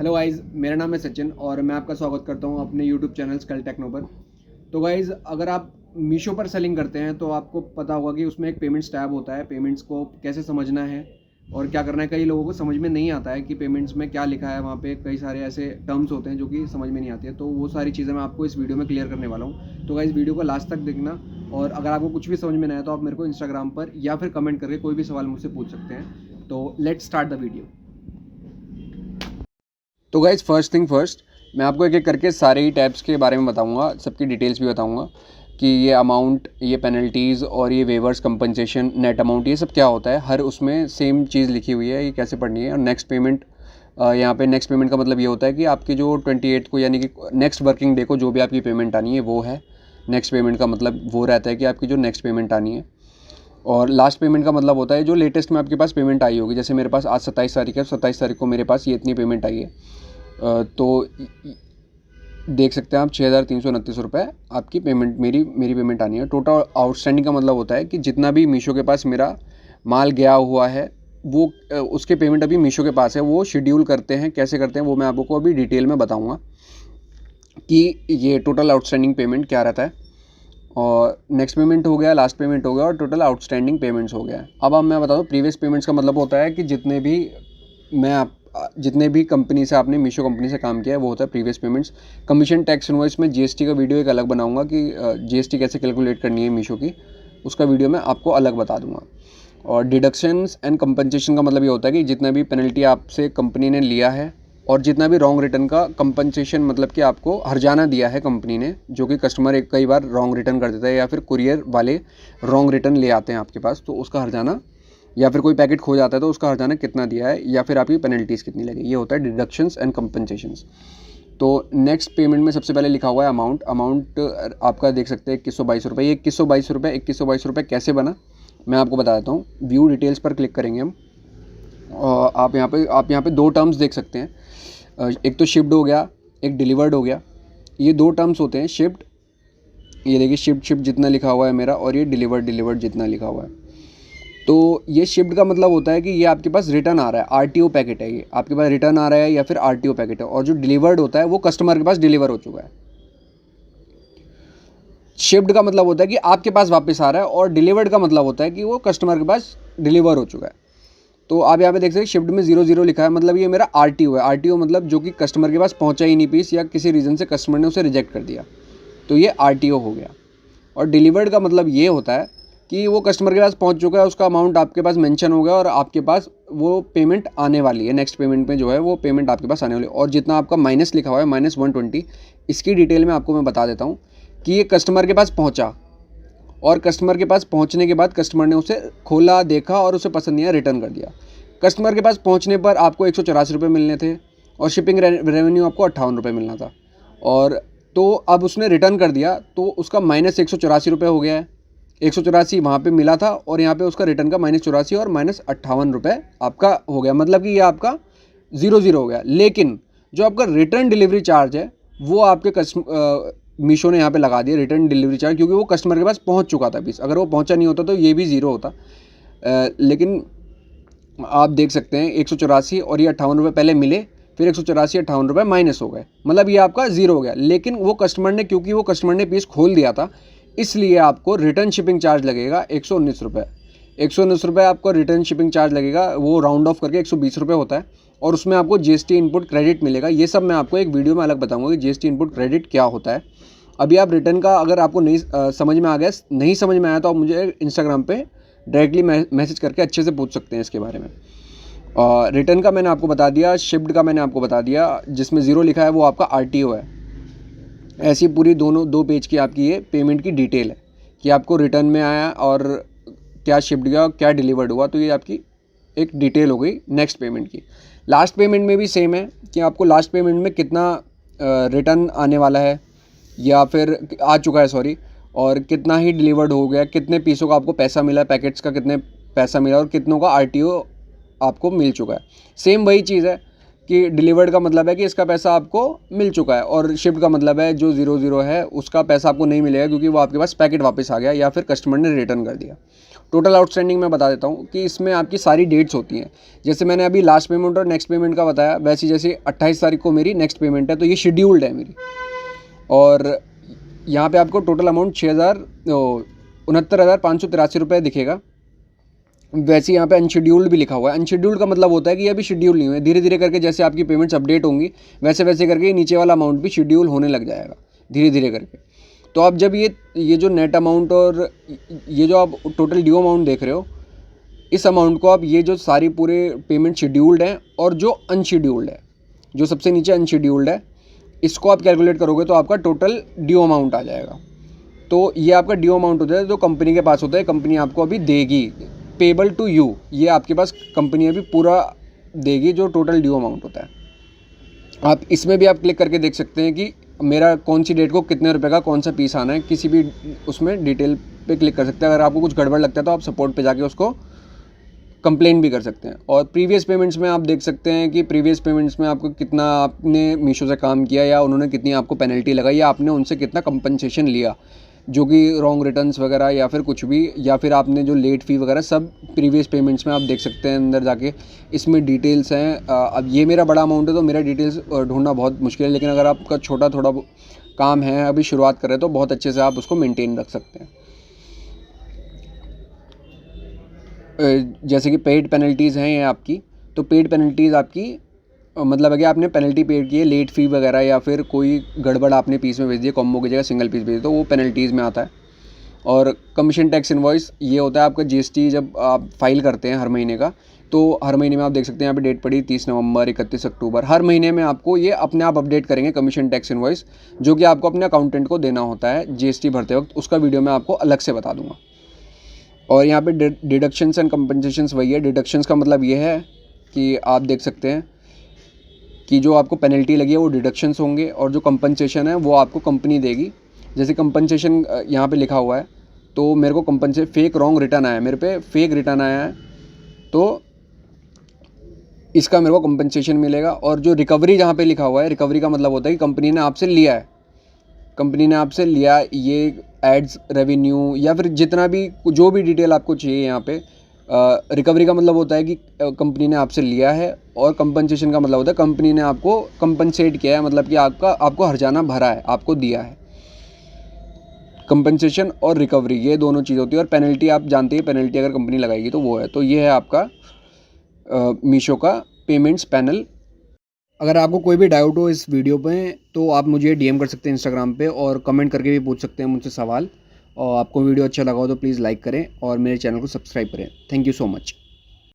Hello guys, मेरा नाम है सचिन और मैं आपका स्वागत करता हूँ अपने यूट्यूब चैनल स्कल टेक्नो पर। तो गाइज़, अगर आप मीशो पर सेलिंग करते हैं तो आपको पता होगा कि उसमें एक पेमेंट्स टैब होता है। पेमेंट्स को कैसे समझना है और क्या करना है, कई लोगों को समझ में नहीं आता है कि पेमेंट्स में क्या लिखा है। वहाँ पे कई सारे ऐसे टर्म्स होते हैं जो कि समझ में नहीं आती है। तो वो सारी चीज़ें मैं आपको इस वीडियो में क्लियर करने वाला हूँ। तो गाइज़, वीडियो को लास्ट तक देखना और अगर आपको कुछ भी समझ में नहीं आया तो आप मेरे को इंस्टाग्राम पर या फिर कमेंट करके कोई भी सवाल मुझसे पूछ सकते हैं। तो लेट्स स्टार्ट द वीडियो। तो गाइज़, फर्स्ट थिंग फर्स्ट, मैं आपको एक एक करके सारे ही टैब्स के बारे में बताऊंगा, सबकी डिटेल्स भी बताऊंगा कि ये अमाउंट, ये पेनल्टीज़ और ये वेवर्स, कंपनसेशन, नेट अमाउंट, ये सब क्या होता है। हर उसमें सेम चीज़ लिखी हुई है, ये कैसे पढ़नी है। और नेक्स्ट पेमेंट, यहाँ पे नेक्स्ट पेमेंट का मतलब ये होता है कि आपकी जो 28 को यानी कि नेक्स्ट वर्किंग डे को जो भी आपकी पेमेंट आनी है वो है नेक्स्ट पेमेंट का मतलब। वो रहता है कि आपकी जो नेक्स्ट पेमेंट आनी है। और लास्ट पेमेंट का मतलब होता है जो लेटेस्ट में आपके पास पेमेंट आई होगी। जैसे मेरे पास आज 27 तारीख है, 27 तारीख को मेरे पास ये इतनी पेमेंट आई है। तो देख सकते हैं आप 6,329 रुपये आपकी पेमेंट, मेरी पेमेंट आनी है। टोटल आउटस्टैंडिंग का मतलब होता है कि जितना भी मीशो के पास मेरा माल गया हुआ है वो उसके पेमेंट अभी मीशो के पास है। वो शेड्यूल करते हैं, कैसे करते हैं वो मैं आपको अभी डिटेल में बताऊंगा कि ये टोटल आउटस्टैंडिंग पेमेंट क्या रहता है। और नेक्स्ट पेमेंट हो गया, लास्ट पेमेंट हो गया और टोटल आउटस्टैंडिंग पेमेंट्स हो गया। अब मैं बता दूँ, प्रीवियस पेमेंट्स का मतलब होता है कि जितने भी कंपनी से आपने मीशो कंपनी से काम किया है वो होता है previous payments. Commission, tax, invoice में जीएसटी का वीडियो एक अलग बनाऊंगा कि जीएसटी कैसे कैलकुलेट करनी है मीशो की, उसका वीडियो मैं आपको अलग बता दूंगा। और डिडक्शंस एंड कंपनसेशन का मतलब ये होता है कि जितना भी पेनल्टी आपसे कंपनी ने लिया है और जितना भी रॉन्ग रिटर्न का कंपनसेशन, मतलब कि आपको हर्जाना दिया है कंपनी ने, जो कि कस्टमर एक कई बार रॉन्ग रिटर्न कर देता है या फिर कुरियर वाले रॉन्ग रिटर्न ले आते हैं आपके पास, तो उसका हर्जाना, या फिर कोई पैकेट खो जाता है तो उसका हर्जाना कितना दिया है या फिर आपकी पेनल्टीज़ कितनी लगी, ये होता है डिडक्शंस एंड कंपनसेशंस। तो नेक्स्ट पेमेंट में सबसे पहले लिखा हुआ है अमाउंट आपका देख सकते हैं 2122 रुपये। ये 2122 रुपये कैसे बना मैं आपको बता देता हूँ। व्यू डिटेल्स पर क्लिक करेंगे हम और आप यहाँ पे दो टर्म्स देख सकते हैं। एक तो शिप्ड हो गया, एक डिलीवर्ड हो गया। ये दो टर्म्स होते हैं, शिप्ड, ये देखिए शिप्ड जितना लिखा हुआ है मेरा, और ये डिलीवर्ड जितना लिखा हुआ है। तो ये शिफ्ट का मतलब होता है कि ये आपके पास रिटर्न आ रहा है, आरटीओ पैकेट है, ये आपके पास रिटर्न आ रहा है या फिर आरटीओ पैकेट है। और जो डिलीवर्ड होता है वो कस्टमर के पास डिलीवर हो चुका है। शिफ्ट का मतलब होता है कि आपके पास वापस आ रहा है और डिलीवर्ड का मतलब होता है कि वो कस्टमर के पास डिलीवर हो चुका है। तो आप यहाँ पे देख सकते हैं शिफ्ट में 00 लिखा है, मतलब ये मेरा आरटीओ है। आरटीओ मतलब जो कि कस्टमर के पास पहुँचा ही नहीं पीस, या किसी रीज़न से कस्टमर ने उसे रिजेक्ट कर दिया, तो ये आरटीओ हो गया। और डिलीवर्ड का मतलब ये होता है कि वो कस्टमर के पास पहुंच चुका है, उसका अमाउंट आपके पास मेंशन हो गया और आपके पास वो पेमेंट आने वाली है। नेक्स्ट पेमेंट में जो है वो पेमेंट आपके पास आने वाली है। और जितना आपका माइनस लिखा हुआ है -120, इसकी डिटेल में आपको मैं बता देता हूँ कि ये कस्टमर के पास पहुँचा और कस्टमर के पास पहुँचने के बाद कस्टमर ने उसे खोला, देखा और उसे पसंद नहीं आया, रिटर्न कर दिया। कस्टमर के पास पहुँचने पर आपको 184 रुपये मिलने थे और शिपिंग रेवेन्यू आपको 58 रुपये मिलना था। और तो अब उसने रिटर्न कर दिया तो उसका -184 रुपये हो गया है। 184 वहाँ पे मिला था और यहाँ पे उसका रिटर्न का -84 और -58 रुपये आपका हो गया, मतलब कि ये आपका 00 हो गया। लेकिन जो आपका रिटर्न डिलीवरी चार्ज है वो आपके मीशो ने यहाँ पे लगा दिया, रिटर्न डिलीवरी चार्ज, क्योंकि वो कस्टमर के पास पहुँच चुका था पीस। अगर वो पहुँचा नहीं होता तो ये भी 0 होता। लेकिन आप देख सकते हैं 184 और ये 58 रुपये पहले मिले, फिर 184 58 रुपये माइनस हो गए, मतलब ये आपका 0 हो गया। लेकिन वो कस्टमर ने, क्योंकि वो कस्टमर ने पीस खोल दिया था, इसलिए आपको रिटर्न शिपिंग चार्ज लगेगा 119 रुपये। 119 रुपये आपको रिटर्न शिपिंग चार्ज लगेगा, वो राउंड ऑफ करके 120 रुपये होता है। और उसमें आपको जीएसटी इनपुट क्रेडिट मिलेगा। ये सब मैं आपको एक वीडियो में अलग बताऊंगा कि जीएसटी इनपुट क्रेडिट क्या होता है। अभी आप रिटर्न का, अगर आपको नहीं समझ में आ गया, नहीं समझ में आया तो आप मुझे इंस्टाग्राम पर डायरेक्टली मैसेज करके अच्छे से पूछ सकते हैं इसके बारे में। रिटर्न का मैंने आपको बता दिया, शिफ्ट का मैंने आपको बता दिया, जिसमें 0 लिखा है वो आपका आरटीओ है। ऐसी पूरी दो पेज की आपकी ये पेमेंट की डिटेल है कि आपको रिटर्न में आया और क्या शिफ्ट गया, क्या डिलीवर्ड हुआ। तो ये आपकी एक डिटेल हो गई नेक्स्ट पेमेंट की। लास्ट पेमेंट में भी सेम है कि आपको लास्ट पेमेंट में कितना रिटर्न आने वाला है या फिर आ चुका है, सॉरी, और कितना ही डिलीवर्ड हो गया, कितने पीसों का आपको पैसा मिला, पैकेट्स का कितने पैसा मिला और कितनों का आरटीओ आपको मिल चुका है। सेम वही चीज़ है कि डिलीवर्ड का मतलब है कि इसका पैसा आपको मिल चुका है, और शिफ्ट का मतलब है जो 00 है उसका पैसा आपको नहीं मिलेगा क्योंकि वो आपके पास पैकेट वापस आ गया या फिर कस्टमर ने रिटर्न कर दिया। टोटल आउटस्टैंडिंग मैं बता देता हूँ कि इसमें आपकी सारी डेट्स होती हैं। जैसे मैंने अभी लास्ट पेमेंट और नेक्स्ट पेमेंट का बताया, वैसे जैसे 28 तारीख को मेरी नेक्स्ट पेमेंट है तो ये शेड्यूल्ड है मेरी, और यहाँ पे आपको टोटल अमाउंट 69,583 रुपये दिखेगा। वैसे यहाँ पे अनशेड्यूल्ड भी लिखा हुआ है। अनशेड्यूल्ड का मतलब होता है कि ये अभी शेड्यूल नहीं हुआ है, धीरे धीरे करके जैसे आपकी पेमेंट्स अपडेट होंगी वैसे वैसे करके नीचे वाला अमाउंट भी शेड्यूल होने लग जाएगा धीरे धीरे करके। तो आप जब ये जो नेट अमाउंट और ये जो आप टोटल ड्यू अमाउंट देख रहे हो, इस अमाउंट को आप ये जो सारी पूरे पेमेंट शेड्यूल्ड हैं और जो अनशेड्यूल्ड है, जो सबसे नीचे अनशेड्यूल्ड है, इसको आप कैलकुलेट करोगे तो आपका टोटल ड्यू अमाउंट आ जाएगा। तो ये आपका ड्यू अमाउंट होता है जो कंपनी के पास होता है, कंपनी आपको अभी देगी, पेबल टू यू, ये आपके पास कंपनी अभी पूरा देगी जो टोटल ड्यू अमाउंट होता है। आप इसमें भी आप क्लिक करके देख सकते हैं कि मेरा कौन सी डेट को कितने रुपए का कौन सा पीस आना है, किसी भी उसमें डिटेल पे क्लिक कर सकते हैं। अगर आपको कुछ गड़बड़ लगता है तो आप सपोर्ट पे जाके उसको कंप्लेन भी कर सकते हैं। और प्रीवियस पेमेंट्स में आप देख सकते हैं कि प्रीवियस पेमेंट्स में आपको कितना आपने मीशो से काम किया या उन्होंने कितनी आपको पेनल्टी लगाई या आपने उनसे कितना कंपनसेशन लिया, जो कि रॉन्ग रिटर्न्स वगैरह या फिर कुछ भी, या फिर आपने जो लेट फ़ी वगैरह, सब प्रीवियस पेमेंट्स में आप देख सकते हैं अंदर जाके। इसमें डिटेल्स हैं। अब ये मेरा बड़ा अमाउंट है तो मेरा डिटेल्स ढूंढना बहुत मुश्किल है, लेकिन अगर आपका छोटा थोड़ा काम है, अभी शुरुआत करें, तो बहुत अच्छे से आप उसको मेंटेन रख सकते हैं। जैसे कि पेड पेनल्टीज़ हैं ये आपकी, तो पेड पेनल्टीज़ आपकी मतलब है कि आपने पेनल्टी पेड की है, लेट फ़ी वगैरह या फिर कोई गड़बड़ आपने पीस में भेज दिया, कॉम्बो की जगह सिंगल पीस भेज दिया, तो वो पेनल्टीज़ में आता है। और कमीशन टैक्स इनवॉइस ये होता है आपका जीएसटी जब आप फाइल करते हैं हर महीने का, तो हर महीने में आप देख सकते हैं यहाँ पे डेट पड़ी 30 नवंबर, 31 अक्टूबर, हर महीने में आपको ये अपने आप अपडेट करेंगे कमीशन टैक्स इनवॉइस, जो कि आपको अपने अकाउंटेंट को देना होता है जीएसटी भरते वक्त। उसका वीडियो मैं आपको अलग से बता दूँगा। और यहाँ पे डिडक्शंस एंड कंपनसेशंस वही है। डिडक्शंस का मतलब ये है कि आप देख सकते हैं कि जो आपको पेनल्टी लगी है वो डिडक्शंस होंगे, और जो कंपनसेशन है वो आपको कंपनी देगी। जैसे कंपनसेशन यहाँ पे लिखा हुआ है, तो मेरे को फेक रॉन्ग रिटर्न आया है, मेरे पे फेक रिटर्न आया है, तो इसका मेरे को कंपनसेशन मिलेगा। और जो रिकवरी जहाँ पे लिखा हुआ है, रिकवरी का मतलब होता है कि कंपनी ने आपसे लिया है, कंपनी ने आपसे लिया ये एड्स रेवेन्यू या फिर जितना भी जो भी डिटेल आपको चाहिए यहाँ पे। रिकवरी का मतलब होता है कि कंपनी ने आपसे लिया है, और कंपनसेशन का मतलब होता है कंपनी ने आपको कंपनसेट किया है, मतलब कि आपको हर्जाना भरा है, आपको दिया है। कंपनसेशन और रिकवरी ये दोनों चीज़ होती है। और पेनल्टी आप जानते हैं, पेनल्टी अगर कंपनी लगाएगी तो वो है। तो ये है आपका मीशो का पेमेंट्स पैनल। अगर आपको कोई भी डाउट हो इस वीडियो पे तो आप मुझे डीएम कर सकते हैं इंस्टाग्राम पे, और कमेंट करके भी पूछ सकते हैं मुझसे सवाल। और आपको वीडियो अच्छा लगा हो तो प्लीज़ लाइक करें और मेरे चैनल को सब्सक्राइब करें। Thank you so much.